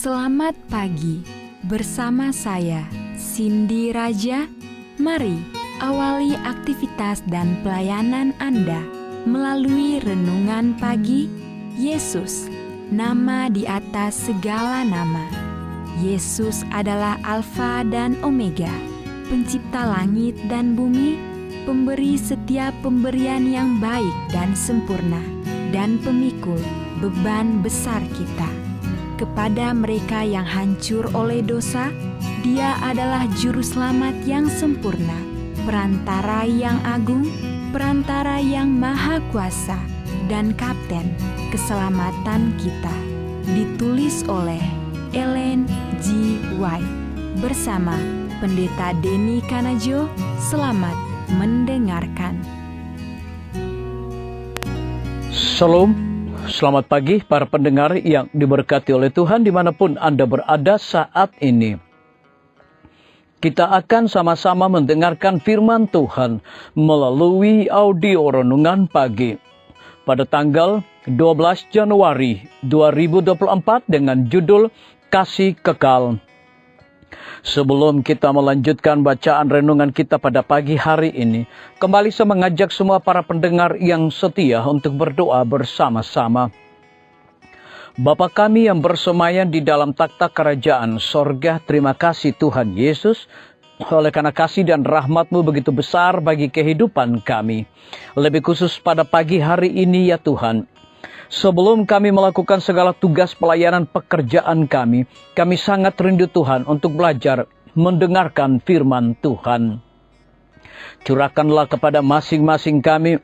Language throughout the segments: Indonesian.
Selamat pagi, bersama saya Cindy Raja. Mari awali aktivitas dan pelayanan Anda melalui renungan pagi. Yesus, nama di atas segala nama. Yesus adalah Alfa dan Omega, pencipta langit dan bumi, pemberi setiap pemberian yang baik dan sempurna, dan pemikul beban besar kita. Kepada mereka yang hancur oleh dosa, Dia adalah juru selamat yang sempurna, perantara yang agung, perantara yang maha kuasa, dan kapten keselamatan kita. Ditulis oleh Ellen G. White bersama Pendeta Denny Kanajo. Selamat mendengarkan. Shalom. Selamat pagi para pendengar yang diberkati oleh Tuhan dimanapun Anda berada saat ini. Kita akan sama-sama mendengarkan firman Tuhan melalui audio renungan pagi pada tanggal 12 Januari 2024 dengan judul Kasih Kekal. Sebelum kita melanjutkan bacaan renungan kita pada pagi hari ini, kembali saya mengajak semua para pendengar yang setia untuk berdoa bersama-sama. Bapa kami yang bersemayam di dalam takhta kerajaan sorga, terima kasih Tuhan Yesus, oleh karena kasih dan rahmat-Mu begitu besar bagi kehidupan kami. Lebih khusus pada pagi hari ini ya Tuhan. Sebelum kami melakukan segala tugas pelayanan pekerjaan kami sangat rindu Tuhan untuk belajar mendengarkan firman Tuhan. Curahkanlah kepada masing-masing kami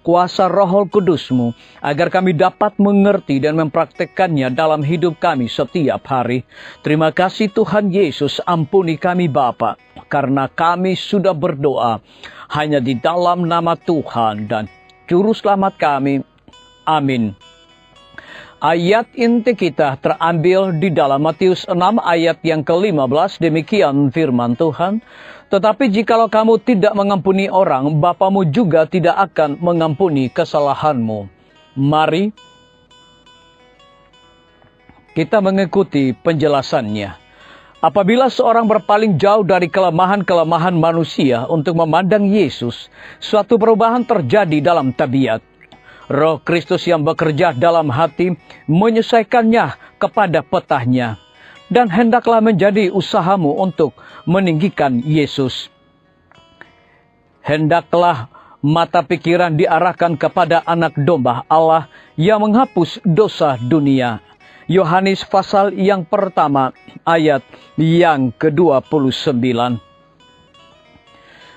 kuasa Roh Kudus-Mu, agar kami dapat mengerti dan mempraktekkannya dalam hidup kami setiap hari. Terima kasih Tuhan Yesus, ampuni kami Bapa, karena kami sudah berdoa hanya di dalam nama Tuhan dan Juru Selamat kami. Amin. Ayat inti kita terambil di dalam Matius 6 ayat yang ke-15. Demikian firman Tuhan. Tetapi jikalau kamu tidak mengampuni orang, Bapamu juga tidak akan mengampuni kesalahanmu. Mari kita mengikuti penjelasannya. Apabila seorang berpaling jauh dari kelemahan-kelemahan manusia untuk memandang Yesus, suatu perubahan terjadi dalam tabiat. Roh Kristus yang bekerja dalam hati menyesuaikannya kepada petahnya. Dan hendaklah menjadi usahamu untuk meninggikan Yesus. Hendaklah mata pikiran diarahkan kepada anak domba Allah yang menghapus dosa dunia. Yohanes pasal yang pertama ayat yang ke-29.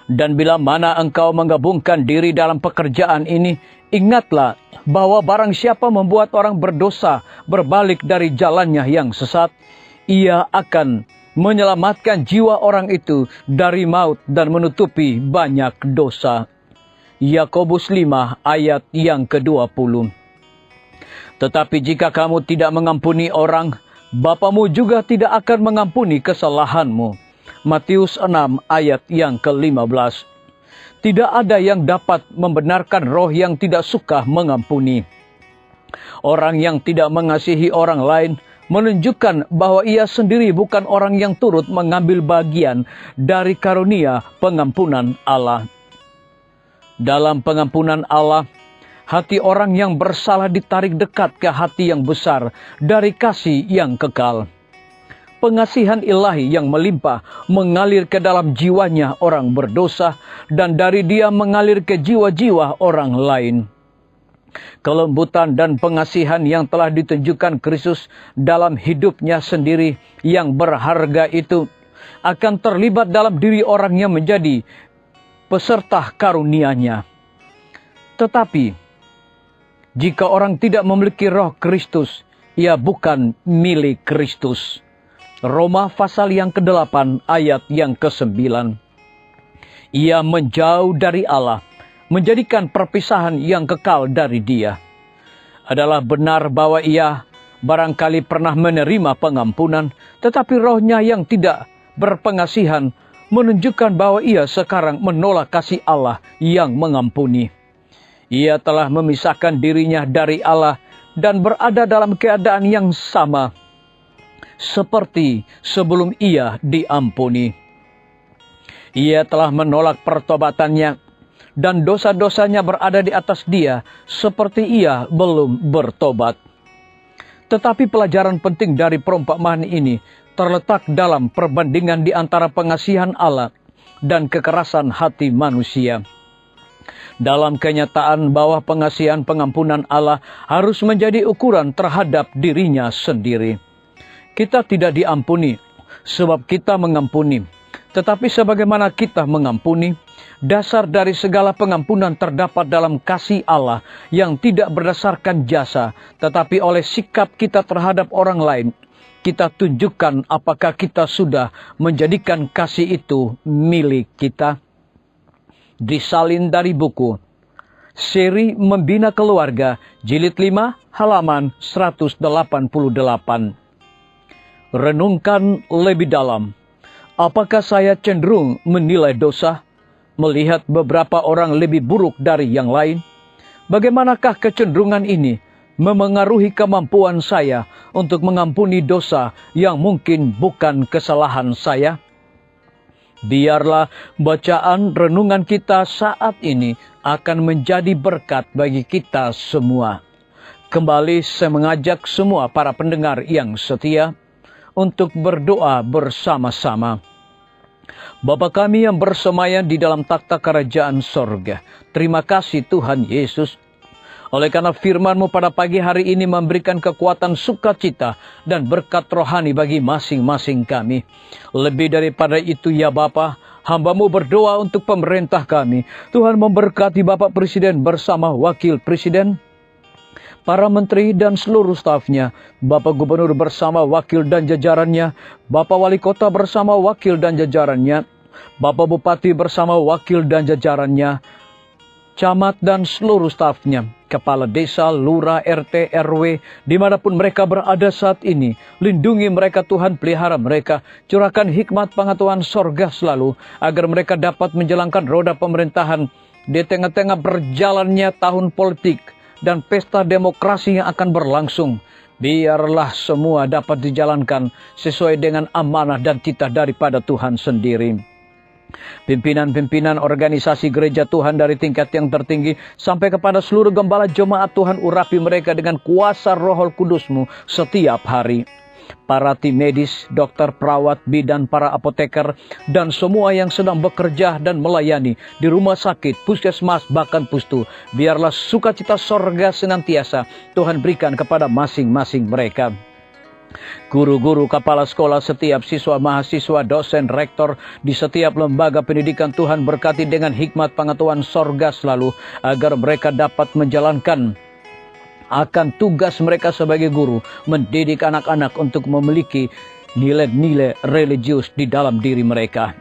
Dan bila mana engkau menggabungkan diri dalam pekerjaan ini, ingatlah bahwa barang siapa membuat orang berdosa berbalik dari jalannya yang sesat, ia akan menyelamatkan jiwa orang itu dari maut dan menutupi banyak dosa. Yakobus 5 ayat yang ke-20. Tetapi jika kamu tidak mengampuni orang, Bapamu juga tidak akan mengampuni kesalahanmu. Matius 6 ayat yang ke-15. Tidak ada yang dapat membenarkan roh yang tidak suka mengampuni. Orang yang tidak mengasihi orang lain menunjukkan bahwa ia sendiri bukan orang yang turut mengambil bagian dari karunia pengampunan Allah. Dalam pengampunan Allah, hati orang yang bersalah ditarik dekat ke hati yang besar dari kasih yang kekal. Pengasihan ilahi yang melimpah mengalir ke dalam jiwanya orang berdosa, dan dari dia mengalir ke jiwa-jiwa orang lain. Kelembutan dan pengasihan yang telah ditunjukkan Kristus dalam hidupnya sendiri yang berharga itu akan terlibat dalam diri orang yang menjadi peserta karunia-Nya. Tetapi jika orang tidak memiliki roh Kristus, ia bukan milik Kristus. Roma pasal yang ke-8 ayat yang ke-9. Ia menjauh dari Allah, menjadikan perpisahan yang kekal dari Dia. Adalah benar bahwa ia barangkali pernah menerima pengampunan, tetapi rohnya yang tidak berpengasihan menunjukkan bahwa ia sekarang menolak kasih Allah yang mengampuni. Ia telah memisahkan dirinya dari Allah dan berada dalam keadaan yang sama. seperti sebelum ia diampuni. Ia telah menolak pertobatannya, dan dosa-dosanya berada di atas dia, seperti ia belum bertobat. Tetapi pelajaran penting dari perumpamaan ini terletak dalam perbandingan di antara pengasihan Allah dan kekerasan hati manusia. Dalam kenyataan bahwa pengasihan pengampunan Allah harus menjadi ukuran terhadap dirinya sendiri. Kita tidak diampuni sebab kita mengampuni, tetapi sebagaimana kita mengampuni. Dasar dari segala pengampunan terdapat dalam kasih Allah yang tidak berdasarkan jasa, tetapi oleh sikap kita terhadap orang lain. Kita tunjukkan apakah kita sudah menjadikan kasih itu milik kita. Disalin dari buku Seri Membina Keluarga, Jilid 5, halaman 188. Renungkan lebih dalam. Apakah saya cenderung menilai dosa, melihat beberapa orang lebih buruk dari yang lain? Bagaimanakah kecenderungan ini memengaruhi kemampuan saya untuk mengampuni dosa yang mungkin bukan kesalahan saya? Biarlah bacaan renungan kita saat ini akan menjadi berkat bagi kita semua. Kembali saya mengajak semua para pendengar yang setia untuk berdoa bersama-sama. Bapa kami yang bersemayam di dalam takhta kerajaan sorga, terima kasih Tuhan Yesus. Oleh karena firman-Mu pada pagi hari ini memberikan kekuatan sukacita dan berkat rohani bagi masing-masing kami. Lebih daripada itu ya Bapa, hamba-Mu berdoa untuk pemerintah kami. Tuhan memberkati Bapak Presiden bersama Wakil Presiden, para menteri dan seluruh stafnya, Bapak Gubernur bersama wakil dan jajarannya, Bapak Wali Kota bersama wakil dan jajarannya, Bapak Bupati bersama wakil dan jajarannya, camat dan seluruh stafnya, kepala desa, lurah, RT, RW, dimanapun mereka berada saat ini. Lindungi mereka Tuhan, pelihara mereka, curahkan hikmat pengetahuan sorga selalu, agar mereka dapat menjalankan roda pemerintahan di tengah-tengah berjalannya tahun politik dan pesta demokrasi yang akan berlangsung. Biarlah semua dapat dijalankan sesuai dengan amanah dan titah daripada Tuhan sendiri. Pimpinan-pimpinan organisasi gereja Tuhan dari tingkat yang tertinggi sampai kepada seluruh gembala jemaat Tuhan, urapi mereka dengan kuasa Roh Kudus-Mu setiap hari. Para tim medis, dokter, perawat, bidan, para apoteker, dan semua yang sedang bekerja dan melayani di rumah sakit, puskesmas, bahkan pustu. Biarlah sukacita sorga senantiasa Tuhan berikan kepada masing-masing mereka. Guru-guru, kepala sekolah, setiap siswa, mahasiswa, dosen, rektor di setiap lembaga pendidikan Tuhan berkati dengan hikmat pengetahuan sorga selalu, agar mereka dapat menjalankan akan tugas mereka sebagai guru, mendidik anak-anak untuk memiliki nilai-nilai religius di dalam diri mereka.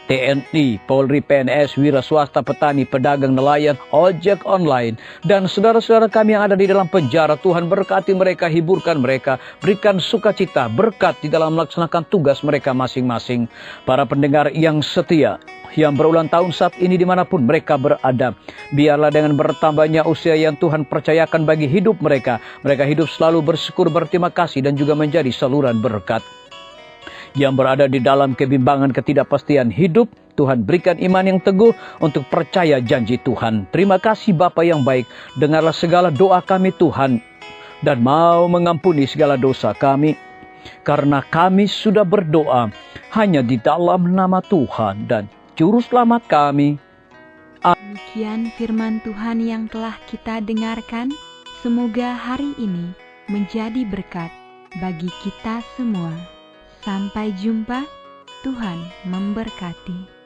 TNI, Polri, PNS, wira swasta, petani, pedagang, nelayan, ojek online, dan saudara-saudara kami yang ada di dalam penjara, Tuhan berkati mereka, hiburkan mereka, berikan sukacita, berkat di dalam melaksanakan tugas mereka masing-masing. Para pendengar yang setia, yang berulang tahun saat ini dimanapun mereka berada, biarlah dengan bertambahnya usia yang Tuhan percayakan bagi hidup mereka, mereka hidup selalu bersyukur, berterima kasih, dan juga menjadi saluran berkat. Yang berada di dalam kebimbangan ketidakpastian hidup, Tuhan berikan iman yang teguh untuk percaya janji Tuhan. Terima kasih Bapa yang baik, dengarlah segala doa kami Tuhan, dan mau mengampuni segala dosa kami, karena kami sudah berdoa hanya di dalam nama Tuhan dan Juru Selamat kami. Demikian firman Tuhan yang telah kita dengarkan. Semoga hari ini menjadi berkat bagi kita semua. Sampai jumpa, Tuhan memberkati.